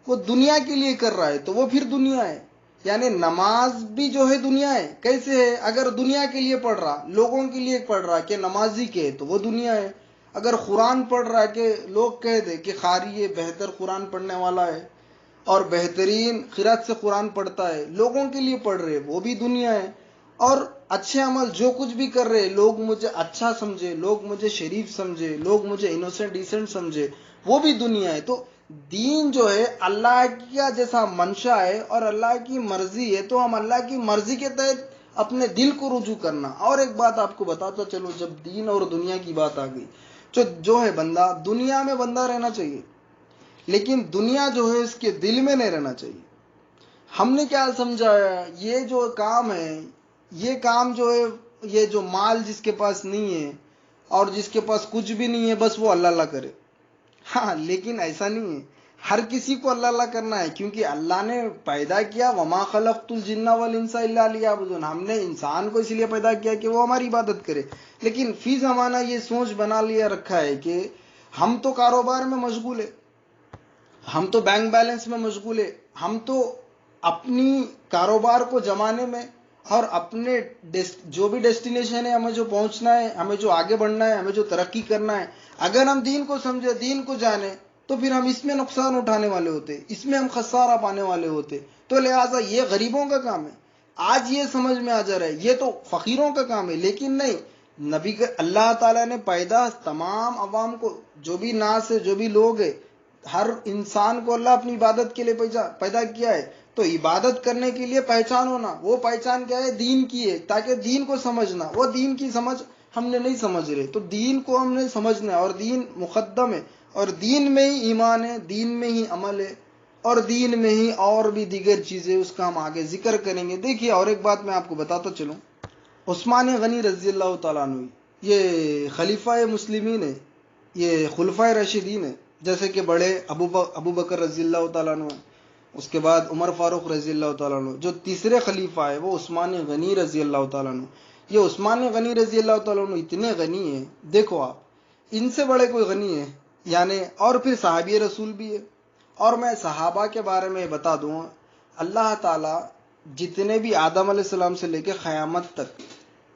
وہ دنیا کے لیے کر رہا ہے، تو وہ پھر دنیا ہے. یعنی نماز بھی جو ہے دنیا ہے. کیسے ہے؟ اگر دنیا کے لیے پڑھ رہا، لوگوں کے لیے پڑھ رہا کہ نمازی کے، تو وہ دنیا ہے. اگر قرآن پڑھ رہا کہ لوگ کہہ دے کہ قاری ہے، بہتر قرآن پڑھنے والا ہے اور بہترین قرات سے قرآن پڑھتا ہے، لوگوں کے لیے پڑھ رہے، وہ بھی دنیا ہے. اور اچھے عمل جو کچھ بھی کر رہے، لوگ مجھے اچھا سمجھے، لوگ مجھے شریف سمجھے، لوگ مجھے انوسنٹ ڈیسنٹ سمجھے، وہ بھی دنیا ہے. تو دین جو ہے اللہ کا جیسا منشا ہے اور اللہ کی مرضی ہے، تو ہم اللہ کی مرضی کے تحت اپنے دل کو رجوع کرنا. اور ایک بات آپ کو بتاتا چلو، جب دین اور دنیا کی بات آ گئی، جو ہے بندہ دنیا میں بندہ رہنا چاہیے، لیکن دنیا جو ہے اس کے دل میں نہیں رہنا چاہیے. ہم نے کیا سمجھایا؟ یہ جو کام ہے، یہ کام جو ہے، یہ جو مال جس کے پاس نہیں ہے اور جس کے پاس کچھ بھی نہیں ہے، بس وہ اللہ اللہ کرے. ہاں، لیکن ایسا نہیں ہے. ہر کسی کو اللہ اللہ کرنا ہے، کیونکہ اللہ نے پیدا کیا وما خلقت الجن والانس الا لیعبدون. ہم نے انسان کو اس لیے پیدا کیا کہ وہ ہماری عبادت کرے. لیکن فی زمانہ یہ سوچ بنا لیا رکھا ہے کہ ہم تو کاروبار میں مشغول ہے، ہم تو بینک بیلنس میں مشغول ہے، ہم تو اپنی کاروبار کو جمانے میں اور اپنے جو بھی ڈیسٹینیشن ہے، ہمیں جو پہنچنا ہے، ہمیں جو آگے بڑھنا ہے، ہمیں جو ترقی کرنا ہے، اگر ہم دین کو سمجھے، دین کو جانے، تو پھر ہم اس میں نقصان اٹھانے والے ہوتے، اس میں ہم خسارہ پانے والے ہوتے. تو لہٰذا یہ غریبوں کا کام ہے. آج یہ سمجھ میں آ جا رہا ہے یہ تو فقیروں کا کام ہے، لیکن نہیں. نبی اللہ تعالیٰ نے پیدا تمام عوام کو، جو بھی ناس ہے، جو بھی لوگ ہے، ہر انسان کو اللہ اپنی عبادت کے لیے پیدا کیا ہے. تو عبادت کرنے کے لیے پہچان ہونا، وہ پہچان کیا ہے؟ دین کی ہے، تاکہ دین کو سمجھنا. وہ دین کی سمجھ ہم نے نہیں سمجھ رہے، تو دین کو ہم نے سمجھنا ہے، اور دین مقدم ہے، اور دین میں ہی ایمان ہے، دین میں ہی عمل ہے، اور دین میں ہی اور بھی دیگر چیزیں، اس کا ہم آگے ذکر کریں گے. دیکھیے، اور ایک بات میں آپ کو بتاتا چلوں. عثمان غنی رضی اللہ تعالیٰ عنہ یہ خلیفہ مسلمین ہے، یہ خلفائے راشدین ہے. جیسے کہ بڑے ابو بکر رضی اللہ تعالیٰ عنہ، اس کے بعد عمر فاروق رضی اللہ تعالیٰ عنہ. جو تیسرے خلیفہ ہے وہ عثمان غنی رضی اللہ تعالیٰ عنہ. یہ عثمان غنی رضی اللہ تعالیٰ عنہ اتنے غنی ہیں، دیکھو آپ، ان سے بڑے کوئی غنی ہے یعنی. اور پھر صحابی رسول بھی ہے. اور میں صحابہ کے بارے میں بتا دوں، اللہ تعالیٰ جتنے بھی آدم علیہ السلام سے لے کے قیامت تک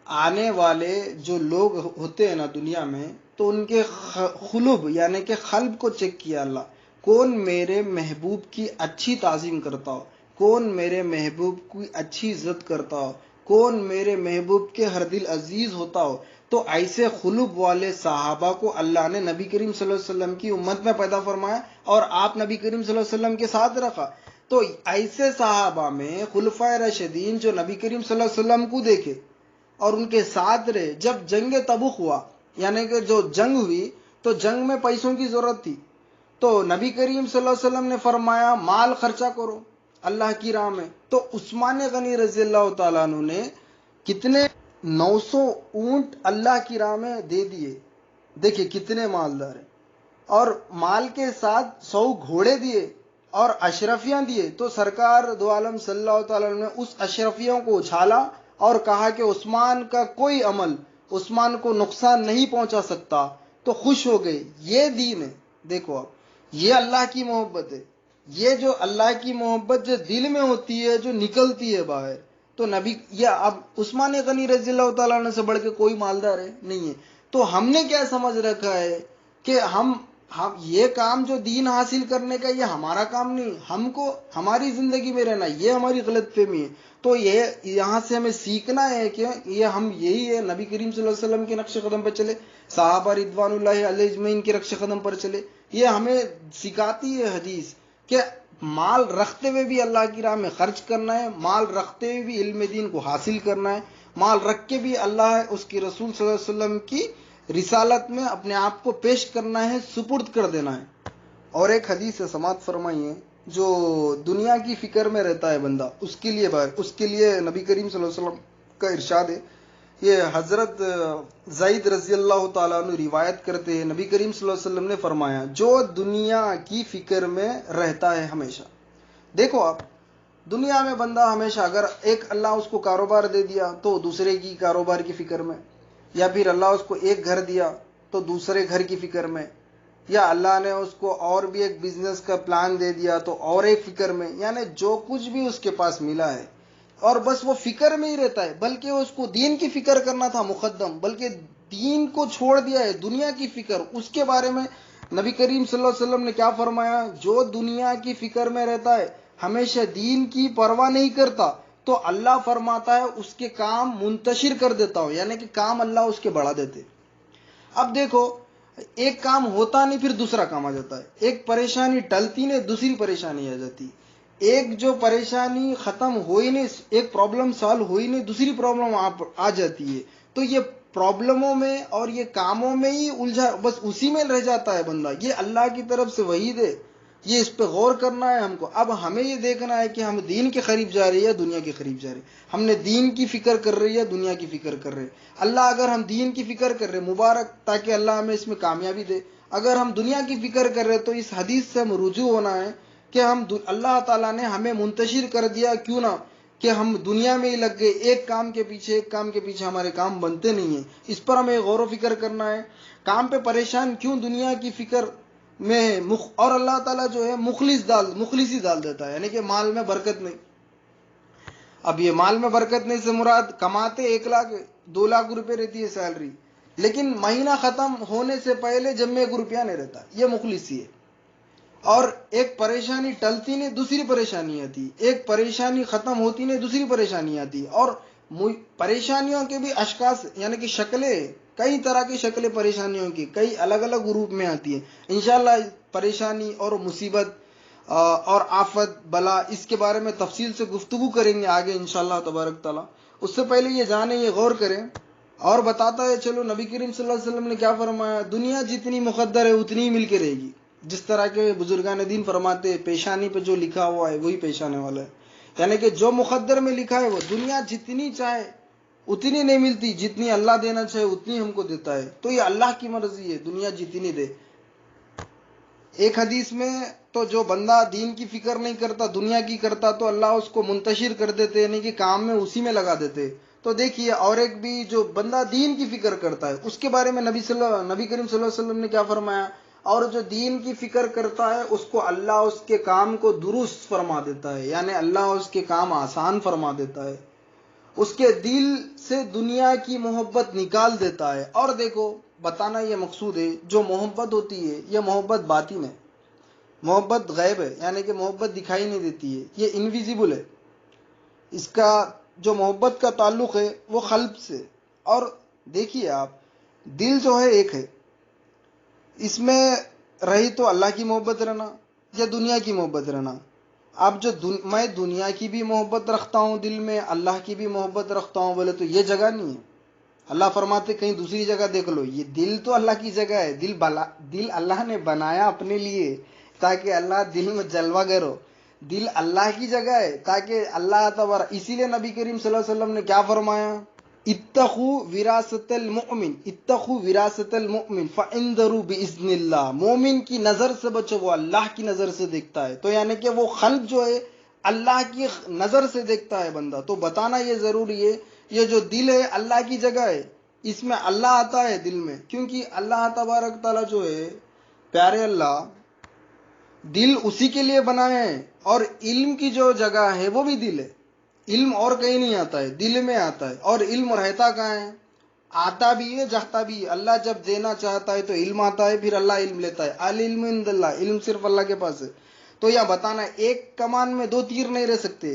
آنے والے جو لوگ ہوتے ہیں نا دنیا میں، تو ان کے قلوب یعنی کہ قلب کو چیک کیا اللہ. کون میرے محبوب کی اچھی تعظیم کرتا ہو، کون میرے محبوب کی اچھی عزت کرتا ہو، کون میرے محبوب کے ہر دل عزیز ہوتا ہو. تو ایسے قلوب والے صحابہ کو اللہ نے نبی کریم صلی اللہ علیہ وسلم کی امت میں پیدا فرمایا، اور آپ نبی کریم صلی اللہ علیہ وسلم کے ساتھ رکھا. تو ایسے صحابہ میں خلفائے راشدین جو نبی کریم صلی اللہ علیہ وسلم کو دیکھے اور ان کے ساتھ رہے. جب جنگ تبوک ہوا، یعنی کہ جو جنگ ہوئی، تو جنگ میں پیسوں کی ضرورت تھی، تو نبی کریم صلی اللہ علیہ وسلم نے فرمایا مال خرچہ کرو اللہ کی راہ میں. تو عثمان غنی رضی اللہ تعالیٰ عنہ نے کتنے 900 اونٹ اللہ کی راہ میں دے دیے. دیکھیں کتنے مالدار ہیں. اور مال کے ساتھ 100 گھوڑے دیے اور اشرفیاں دیے. تو سرکار دو عالم صلی اللہ تعالیٰ عنہ نے اس اشرفیوں کو اچھالا اور کہا کہ عثمان کا کوئی عمل عثمان کو نقصان نہیں پہنچا سکتا. تو خوش ہو گئے. یہ دین ہے. دیکھو آپ، یہ اللہ کی محبت ہے. یہ جو اللہ کی محبت جو دل میں ہوتی ہے، جو نکلتی ہے باہر، تو نبی یہ اب عثمان غنی رضی اللہ تعالیٰ عنہ سے بڑھ کے کوئی مالدار ہے نہیں ہے. تو ہم نے کیا سمجھ رکھا ہے کہ ہم یہ کام جو دین حاصل کرنے کا، یہ ہمارا کام نہیں، ہم کو ہماری زندگی میں رہنا، یہ ہماری غلط فہمی ہے. تو یہ یہاں سے ہمیں سیکھنا ہے کہ یہ ہم یہی ہے، نبی کریم صلی اللہ علیہ وسلم کے نقش قدم پر چلے، صحابہ رضوان اللہ علیہ اجمعین کے نقش قدم پر چلے. یہ ہمیں سکھاتی ہے حدیث کہ مال رکھتے ہوئے بھی اللہ کی راہ میں خرچ کرنا ہے، مال رکھتے ہوئے بھی علم دین کو حاصل کرنا ہے، مال رکھ کے بھی اللہ اس کے رسول صلی اللہ علیہ وسلم کی رسالت میں اپنے آپ کو پیش کرنا ہے، سپرد کر دینا ہے. اور ایک حدیث سے سماعت فرمائیے، جو دنیا کی فکر میں رہتا ہے بندہ، اس کے لیے نبی کریم صلی اللہ علیہ وسلم کا ارشاد ہے، یہ حضرت زید رضی اللہ تعالیٰ عنہ روایت کرتے ہیں، نبی کریم صلی اللہ علیہ وسلم نے فرمایا جو دنیا کی فکر میں رہتا ہے ہمیشہ. دیکھو آپ، دنیا میں بندہ ہمیشہ، اگر ایک اللہ اس کو کاروبار دے دیا تو دوسرے کی کاروبار کی فکر میں، یا پھر اللہ اس کو ایک گھر دیا تو دوسرے گھر کی فکر میں، یا اللہ نے اس کو اور بھی ایک بزنس کا پلان دے دیا تو اور ایک فکر میں. یعنی جو کچھ بھی اس کے پاس ملا ہے اور بس وہ فکر میں ہی رہتا ہے، بلکہ اس کو دین کی فکر کرنا تھا مقدم، بلکہ دین کو چھوڑ دیا ہے، دنیا کی فکر. اس کے بارے میں نبی کریم صلی اللہ علیہ وسلم نے کیا فرمایا؟ جو دنیا کی فکر میں رہتا ہے، ہمیشہ دین کی پرواہ نہیں کرتا، تو اللہ فرماتا ہے اس کے کام منتشر کر دیتا ہوں، یعنی کہ کام اللہ اس کے بڑھا دیتے. اب دیکھو، ایک کام ہوتا نہیں پھر دوسرا کام آ جاتا ہے، ایک پریشانی ٹلتی نہیں دوسری پریشانی آ جاتی، ایک جو پریشانی ختم ہوئی نہیں، ایک پرابلم سالو ہوئی نہیں دوسری پرابلم آ جاتی ہے. تو یہ پرابلموں میں اور یہ کاموں میں ہی الجھا، بس اسی میں رہ جاتا ہے بندہ. یہ اللہ کی طرف سے وحید ہے، یہ اس پہ غور کرنا ہے ہم کو. اب ہمیں یہ دیکھنا ہے کہ ہم دین کے قریب جا رہے ہیں یا دنیا کے قریب جا رہے ہیں، ہم نے دین کی فکر کر رہے ہیں یا دنیا کی فکر کر رہے ہیں. اللہ اگر ہم دین کی فکر کر رہے مبارک، تاکہ اللہ ہمیں اس میں کامیابی دے. اگر ہم دنیا کی فکر کر رہے تو اس حدیث سے ہم رجوع ہونا ہے کہ اللہ تعالیٰ نے ہمیں منتشر کر دیا، کیوں نہ کہ ہم دنیا میں ہی لگ گئے، ایک کام کے پیچھے ہمارے کام بنتے نہیں ہیں. اس پر ہمیں غور و فکر کرنا ہے. کام پہ پریشان کیوں دنیا کی فکر میں ہے، اور اللہ تعالیٰ جو ہے مخلص ہی ڈال دیتا ہے، یعنی کہ مال میں برکت نہیں. اب یہ مال میں برکت نہیں سے مراد کماتے 1 لاکھ 2 لاکھ روپے رہتی ہے سیلری، لیکن مہینہ ختم ہونے سے پہلے جب میں 1 روپیہ نہیں رہتا، یہ مخلصی ہے. اور ایک پریشانی ٹلتی نہیں دوسری پریشانی آتی، ایک پریشانی ختم ہوتی نہیں دوسری پریشانی آتی. اور پریشانیوں کے بھی اشخاص، یعنی کہ شکلیں، کئی طرح کی شکلیں پریشانیوں کی کئی الگ الگ گروپ میں آتی ہیں. انشاءاللہ پریشانی اور مصیبت اور آفت بلا، اس کے بارے میں تفصیل سے گفتگو کریں گے آگے انشاءاللہ تبارک تعالیٰ. اس سے پہلے یہ جانیں، یہ غور کریں. اور بتاتا ہے چلو، نبی کریم صلی اللہ علیہ وسلم نے کیا فرمایا؟ دنیا جتنی مقدر ہے اتنی ہی مل کے رہے گی. جس طرح کے بزرگان دین فرماتے ہیں، پیشانی پہ جو لکھا ہوا ہے وہی پیش آنے والا ہے. یعنی کہ جو مقدر میں لکھا ہے وہ دنیا جتنی چاہے اتنی نہیں ملتی، جتنی اللہ دینا چاہے اتنی ہم کو دیتا ہے. تو یہ اللہ کی مرضی ہے، دنیا جتنی دے. ایک حدیث میں تو جو بندہ دین کی فکر نہیں کرتا دنیا کی کرتا تو اللہ اس کو منتشر کر دیتے، یعنی کہ کام میں اسی میں لگا دیتے. تو دیکھیے، اور ایک بھی جو بندہ دین کی فکر کرتا ہے اس کے بارے میں نبی کریم صلی اللہ علیہ وسلم نے کیا فرمایا؟ اور جو دین کی فکر کرتا ہے اس کو اللہ اس کے کام کو درست فرما دیتا ہے، یعنی اللہ اس کے کام آسان فرما دیتا ہے، اس کے دل سے دنیا کی محبت نکال دیتا ہے. اور دیکھو، بتانا یہ مقصود ہے، جو محبت ہوتی ہے یہ محبت باطن ہے، محبت غیب ہے، یعنی کہ محبت دکھائی نہیں دیتی ہے، یہ انویزیبل ہے. اس کا جو محبت کا تعلق ہے وہ قلب سے. اور دیکھیے آپ، دل جو ہے ایک ہے، اس میں رہی تو اللہ کی محبت رہنا یا دنیا کی محبت رہنا. اب میں دنیا کی بھی محبت رکھتا ہوں دل میں، اللہ کی بھی محبت رکھتا ہوں بولے تو یہ جگہ نہیں ہے. اللہ فرماتے کہیں دوسری جگہ دیکھ لو، یہ دل تو اللہ کی جگہ ہے. دل اللہ نے بنایا اپنے لیے تاکہ اللہ دل میں جلوہ گر ہو. دل اللہ کی جگہ ہے تاکہ اللہ تبارک. اسی لیے نبی کریم صلی اللہ علیہ وسلم نے کیا فرمایا؟ اتقوا وراثت المؤمن، اتقوا وراثت المؤمن فانظروا باذن اللہ. مومن کی نظر سے بچو، وہ اللہ کی نظر سے دیکھتا ہے. تو یعنی کہ وہ قلب جو ہے اللہ کی نظر سے دیکھتا ہے بندہ. تو بتانا یہ ضروری ہے، یہ جو دل ہے اللہ کی جگہ ہے، اس میں اللہ آتا ہے دل میں، کیونکہ اللہ تبارک تعالیٰ جو ہے پیارے اللہ، دل اسی کے لیے بنائے ہیں. اور علم کی جو جگہ ہے وہ بھی دل ہے. علم اور کہیں نہیں آتا ہے، دل میں آتا ہے. اور علم رہتا کہاں ہے؟ آتا بھی ہے جاتا بھی ہے. اللہ جب دینا چاہتا ہے تو علم آتا ہے، پھر اللہ علم لیتا ہے. العلم عند اللہ، علم صرف اللہ کے پاس ہے. تو یہ بتانا، ایک کمان میں 2 تیر نہیں رہ سکتے.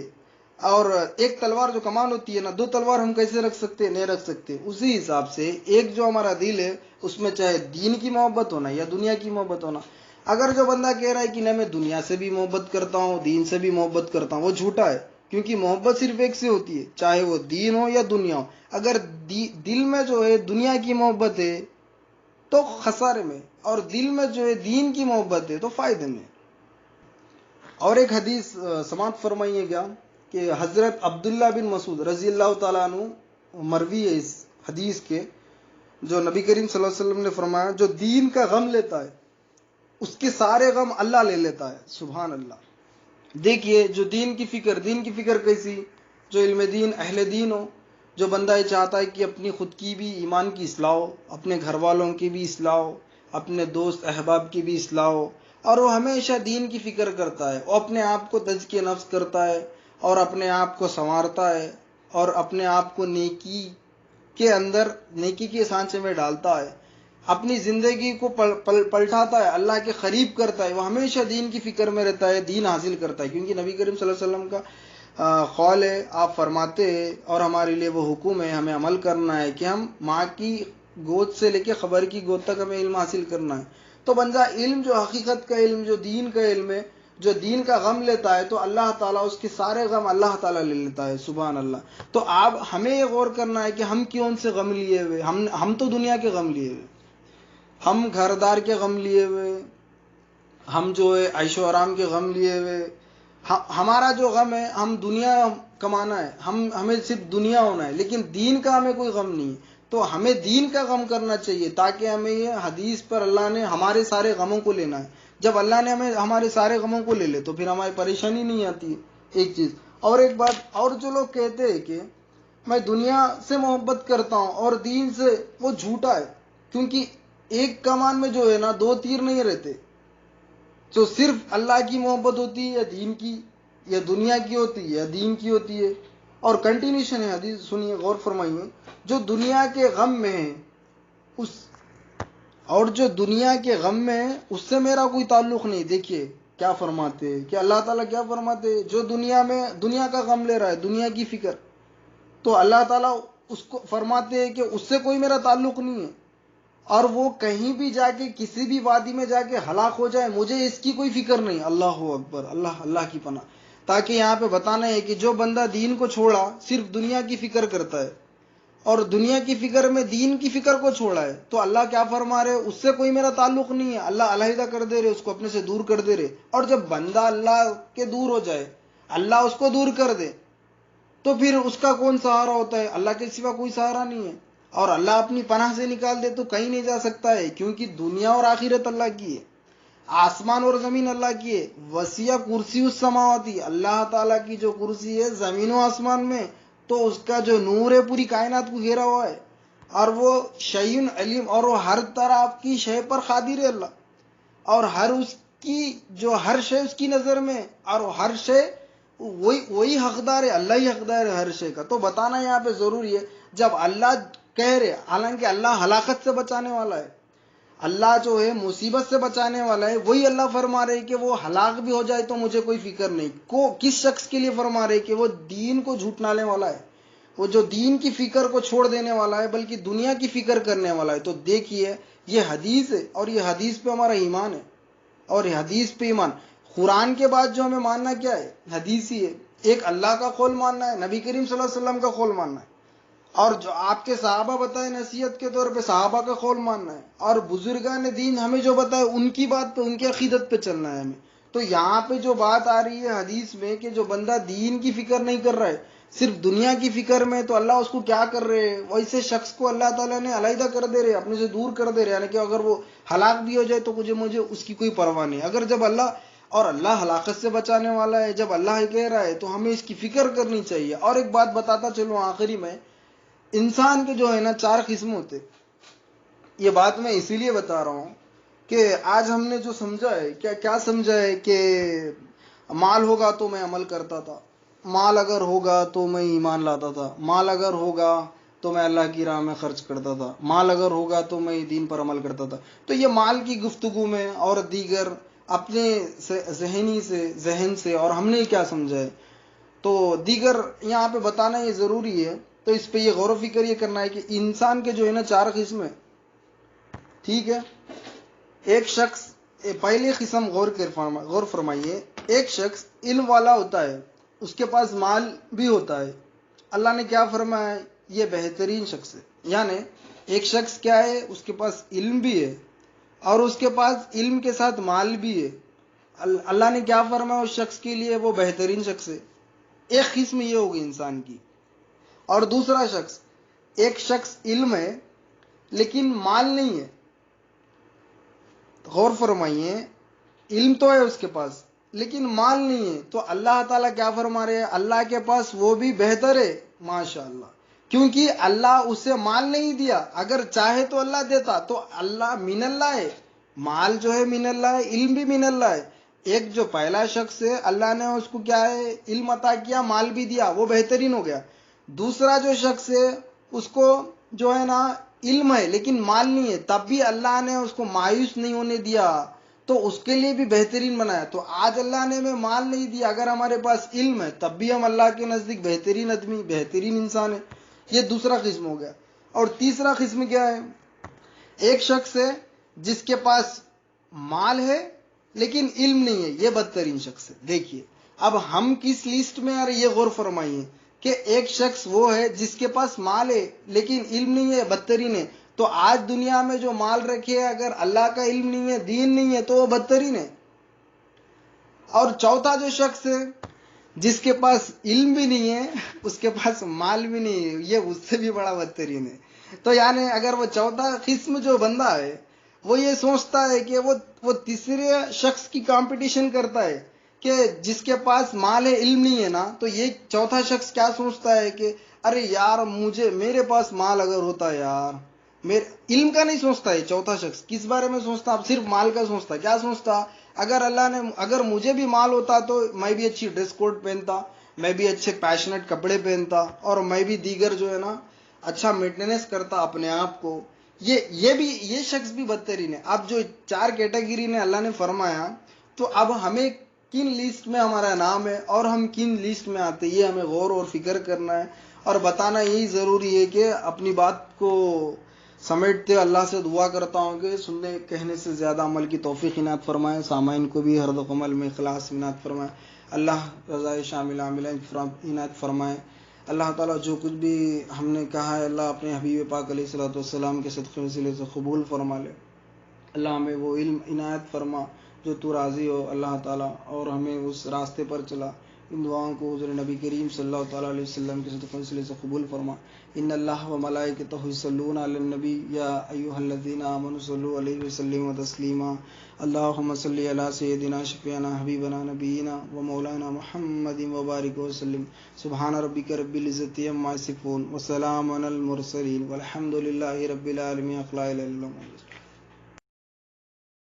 اور ایک تلوار جو کمان ہوتی ہے نا، 2 تلوار ہم کیسے رکھ سکتے؟ نہیں رکھ سکتے. اسی حساب سے ایک جو ہمارا دل ہے اس میں چاہے دین کی محبت ہونا یا دنیا کی محبت ہونا. اگر جو بندہ کہہ رہا ہے کہ نہیں میں دنیا سے بھی محبت کرتا ہوں دین سے بھی محبت کرتا ہوں، وہ جھوٹا ہے. کیونکہ محبت صرف ایک سے ہوتی ہے، چاہے وہ دین ہو یا دنیا ہو. اگر دل میں جو ہے دنیا کی محبت ہے تو خسارے میں، اور دل میں جو ہے دین کی محبت ہے تو فائدے میں. اور ایک حدیث سماعت فرمائیے گا کہ حضرت عبداللہ بن مسعود رضی اللہ تعالیٰ عنہ مروی ہے اس حدیث کے جو نبی کریم صلی اللہ علیہ وسلم نے فرمایا جو دین کا غم لیتا ہے اس کے سارے غم اللہ لے لیتا ہے. سبحان اللہ. دیکھیے جو دین کی فکر کیسی؟ جو علم دین اہل دین ہو. جو بندہ یہ چاہتا ہے کہ اپنی خود کی بھی ایمان کی اصلاح ہو, اپنے گھر والوں کی بھی اصلاح ہو, اپنے دوست احباب کی بھی اصلاح ہو, اور وہ ہمیشہ دین کی فکر کرتا ہے, وہ اپنے آپ کو تزکیہ نفس کرتا ہے اور اپنے آپ کو سنوارتا ہے اور اپنے آپ کو نیکی کے اندر نیکی کے سانچے میں ڈالتا ہے, اپنی زندگی کو پلٹاتا ہے, اللہ کے قریب کرتا ہے, وہ ہمیشہ دین کی فکر میں رہتا ہے, دین حاصل کرتا ہے. کیونکہ نبی کریم صلی اللہ علیہ وسلم کا قول ہے, آپ فرماتے ہیں اور ہمارے لیے وہ حکم ہے, ہمیں عمل کرنا ہے کہ ہم ماں کی گود سے لے کے خبر کی گود تک ہمیں علم حاصل کرنا ہے. تو بندہ علم جو حقیقت کا علم, جو دین کا علم ہے, جو دین کا غم لیتا ہے تو اللہ تعالیٰ اس کے سارے غم اللہ تعالیٰ لے لیتا ہے. سبحان اللہ. تو آپ ہمیں یہ غور کرنا ہے کہ ہم کون سے غم لیے ہوئے. ہم تو دنیا کے غم لیے ہوئے, ہم گھردار کے غم لیے ہوئے, ہم جو ہے عیش و آرام کے غم لیے ہوئے. ہمارا جو غم ہے ہم دنیا کمانا ہے, ہمیں صرف دنیا ہونا ہے, لیکن دین کا ہمیں کوئی غم نہیں ہے. تو ہمیں دین کا غم کرنا چاہیے تاکہ ہمیں یہ حدیث پر اللہ نے ہمارے سارے غموں کو لینا ہے. جب اللہ نے ہمیں ہمارے سارے غموں کو لے لے تو پھر ہماری پریشانی نہیں آتی ہے. ایک چیز اور ایک بات اور, جو لوگ کہتے ہیں کہ میں دنیا سے محبت کرتا ہوں اور دین سے, وہ جھوٹا ہے. کیونکہ ایک کمان میں جو ہے نا دو تیر نہیں رہتے. جو صرف اللہ کی محبت ہوتی ہے یا دین کی, یا دنیا کی ہوتی ہے یا دین کی ہوتی ہے. اور کنٹینیوشن ہے حدیث, سنیے غور فرمائیے. جو دنیا کے غم میں ہے جو دنیا کے غم میں ہے اس سے میرا کوئی تعلق نہیں. دیکھیے کیا فرماتے کہ اللہ تعالیٰ کیا فرماتے, جو دنیا کا غم لے رہا ہے, دنیا کی فکر, تو اللہ تعالیٰ اس کو فرماتے ہیں کہ اس سے کوئی میرا تعلق نہیں ہے, اور وہ کہیں بھی جا کے کسی بھی وادی میں جا کے ہلاک ہو جائے مجھے اس کی کوئی فکر نہیں. اللہ اکبر, اللہ کی پناہ. تاکہ یہاں پہ بتانا ہے کہ جو بندہ دین کو چھوڑا صرف دنیا کی فکر کرتا ہے اور دنیا کی فکر میں دین کی فکر کو چھوڑا ہے, تو اللہ کیا فرما رہے, اس سے کوئی میرا تعلق نہیں ہے. اللہ علیحدہ کر دے رہے, اس کو اپنے سے دور کر دے رہے. اور جب بندہ اللہ کے دور ہو جائے, اللہ اس کو دور کر دے, تو پھر اس کا کون سہارا ہوتا ہے؟ اللہ کے سوا کوئی سہارا نہیں ہے. اور اللہ اپنی پناہ سے نکال دے تو کہیں نہیں جا سکتا ہے, کیونکہ دنیا اور آخرت اللہ کی ہے, آسمان اور زمین اللہ کی ہے. وسیع کرسی السماواتی, اللہ تعالیٰ کی جو کرسی ہے زمین و آسمان میں, تو اس کا جو نور ہے پوری کائنات کو گھیرا ہوا ہے. اور وہ شیء علیم, اور وہ ہر طرح کی شے پر قادر ہے اللہ, اور ہر شے اس کی نظر میں, اور ہر شے وہی حقدار ہے, اللہ ہی حقدار ہے ہر شے کا. تو بتانا یہاں پہ ضروری ہے, جب اللہ کہہ رہے, حالانکہ اللہ ہلاکت سے بچانے والا ہے, اللہ جو ہے مصیبت سے بچانے والا ہے, وہی اللہ فرما رہے کہ وہ ہلاک بھی ہو جائے تو مجھے کوئی فکر نہیں. کس شخص کے لیے فرما رہے کہ وہ دین کو جھٹلانے والا ہے, وہ جو دین کی فکر کو چھوڑ دینے والا ہے بلکہ دنیا کی فکر کرنے والا ہے. تو دیکھیے یہ حدیث ہے, اور یہ حدیث پہ ہمارا ایمان ہے, اور یہ حدیث پہ ایمان. قرآن کے بعد جو ہمیں ماننا کیا ہے, حدیث ہی ہے. ایک اللہ کا قول ماننا ہے, نبی کریم صلی اللہ علیہ وسلم کا قول ماننا ہے, اور جو آپ کے صحابہ بتائے نصیحت کے طور پہ صحابہ کا قول ماننا ہے, اور بزرگان دین ہمیں جو بتائے ان کی بات پہ, ان کی عقیدت پہ چلنا ہے ہمیں. تو یہاں پہ جو بات آ رہی ہے حدیث میں کہ جو بندہ دین کی فکر نہیں کر رہا ہے, صرف دنیا کی فکر میں, تو اللہ اس کو کیا کر رہے ہیں, ویسے شخص کو اللہ تعالیٰ نے علیحدہ کر دے رہے, اپنے سے دور کر دے رہے. یعنی کہ اگر وہ ہلاک بھی ہو جائے تو مجھے اس کی کوئی پرواہ نہیں. اگر جب اللہ ہلاکت سے بچانے والا ہے, جب اللہ ہی کہہ رہا ہے تو ہمیں اس کی فکر کرنی چاہیے. اور ایک بات بتاتا چلوں آخری میں, انسان کے جو ہے نا 4 قسم ہوتے. یہ بات میں اسی لیے بتا رہا ہوں کہ آج ہم نے جو سمجھا ہے, کیا سمجھا ہے کہ مال ہوگا تو میں عمل کرتا تھا, مال اگر ہوگا تو میں ایمان لاتا تھا, مال اگر ہوگا تو میں اللہ کی راہ میں خرچ کرتا تھا, مال اگر ہوگا تو میں دین پر عمل کرتا تھا. تو یہ مال کی گفتگو میں اور دیگر اپنے ذہن سے اور ہم نے کیا سمجھا ہے, تو دیگر یہاں پہ بتانا یہ ضروری ہے. تو اس پہ یہ غور و فکر یہ کرنا ہے کہ انسان کے جو ہے نا 4 قسم ہے, ٹھیک ہے. ایک شخص, پہلی قسم غور فرمائیے, ایک شخص علم والا ہوتا ہے, اس کے پاس مال بھی ہوتا ہے. اللہ نے کیا فرمایا ہے, یہ بہترین شخص ہے. یعنی ایک شخص کیا ہے, اس کے پاس علم بھی ہے اور اس کے پاس علم کے ساتھ مال بھی ہے. اللہ نے کیا فرمایا اس شخص کے لیے, وہ بہترین شخص ہے. ایک قسم یہ ہوگی انسان کی. اور دوسرا شخص ایک شخص علم ہے لیکن مال نہیں ہے. غور فرمائیے، علم تو ہے اس کے پاس لیکن مال نہیں ہے، تو اللہ تعالیٰ کیا فرما رہے ہیں؟ اللہ کے پاس وہ بھی بہتر ہے ماشاء اللہ، کیونکہ اللہ اسے مال نہیں دیا. اگر چاہے تو اللہ دیتا. تو اللہ من اللہ ہے، مال جو ہے من اللہ ہے، علم بھی من اللہ ہے. ایک جو پہلا شخص ہے اللہ نے اس کو کیا ہے؟ علم عطا کیا، مال بھی دیا، وہ بہترین ہو گیا. دوسرا جو شخص ہے اس کو جو ہے نا علم ہے لیکن مال نہیں ہے، تب بھی اللہ نے اس کو مایوس نہیں ہونے دیا، تو اس کے لیے بھی بہترین بنایا. تو آج اللہ نے ہمیں مال نہیں دیا، اگر ہمارے پاس علم ہے تب بھی ہم اللہ کے نزدیک بہترین آدمی، بہترین انسان ہے. یہ دوسرا قسم ہو گیا. اور تیسرا قسم کیا ہے؟ ایک شخص ہے جس کے پاس مال ہے لیکن علم نہیں ہے، یہ بدترین شخص ہے. دیکھیے اب ہم کس لسٹ میں آ رہے، یہ غور فرمائیے کہ ایک شخص وہ ہے جس کے پاس مال ہے لیکن علم نہیں ہے، بدترین ہے. تو آج دنیا میں جو مال رکھے، اگر اللہ کا علم نہیں ہے، دین نہیں ہے، تو وہ بدترین ہے. اور چوتھا جو شخص ہے جس کے پاس علم بھی نہیں ہے، اس کے پاس مال بھی نہیں ہے، یہ اس سے بھی بڑا بدترین ہے. تو یعنی اگر وہ چوتھا قسم جو بندہ ہے وہ یہ سوچتا ہے کہ وہ تیسرے شخص کی کمپٹیشن کرتا ہے کہ جس کے پاس مال ہے، علم نہیں ہے نا، تو یہ چوتھا شخص کیا سوچتا ہے کہ ارے یار میرے پاس مال اگر ہوتا ہے یار. علم کا نہیں سوچتا ہے چوتھا شخص. کس بارے میں سوچتا؟ اب صرف مال کا سوچتا. کیا سوچتا؟ اگر مجھے بھی مال ہوتا تو میں بھی اچھی ڈریس کوڈ پہنتا، میں بھی اچھے پیشنٹ کپڑے پہنتا، اور میں بھی دیگر جو ہے نا اچھا مینٹیننس کرتا اپنے آپ کو. یہ شخص بھی بدترین ہے. اب جو 4 کیٹیگری نے اللہ نے فرمایا، تو اب ہمیں کن لسٹ میں ہمارا نام ہے اور ہم کن لسٹ میں آتے، یہ ہمیں غور اور فکر کرنا ہے اور بتانا یہی ضروری ہے. کہ اپنی بات کو سمیٹتے اللہ سے دعا کرتا ہوں کہ سننے کہنے سے زیادہ عمل کی توفیق عنایت فرمائے، سامعین کو بھی ہر دو عمل میں اخلاص عنایت فرمائے، اللہ رضائے شامل عامل عنایت فرمائے. اللہ تعالیٰ جو کچھ بھی ہم نے کہا ہے اللہ اپنے حبیب پاک علیہ الصلوۃ والسلام کے صدقے وسیلے سے قبول فرما لے. اللہ ہمیں وہ علم عنایت فرما جو تو راضی ہو اللہ تعالیٰ، اور ہمیں اس راستے پر چلا. ان دعاؤں کو حضور نبی کریم صلی اللہ تعالیٰ علیہ وسلم کے صدقے وسیلے سے قبول فرما. ان اللہ و ملائکتہ یصلون علی النبی یا ایھا الذین آمنوا صلوا علیہ وسلموا تسلیما. اللہم صلی علی سیدنا شفیعنا حبیبنا نبینا و مولانا محمد وبارک وسلم. سبحان ربک رب العزۃ عما یصفون وسلام علی المرسلین والحمد للہ رب العالمین.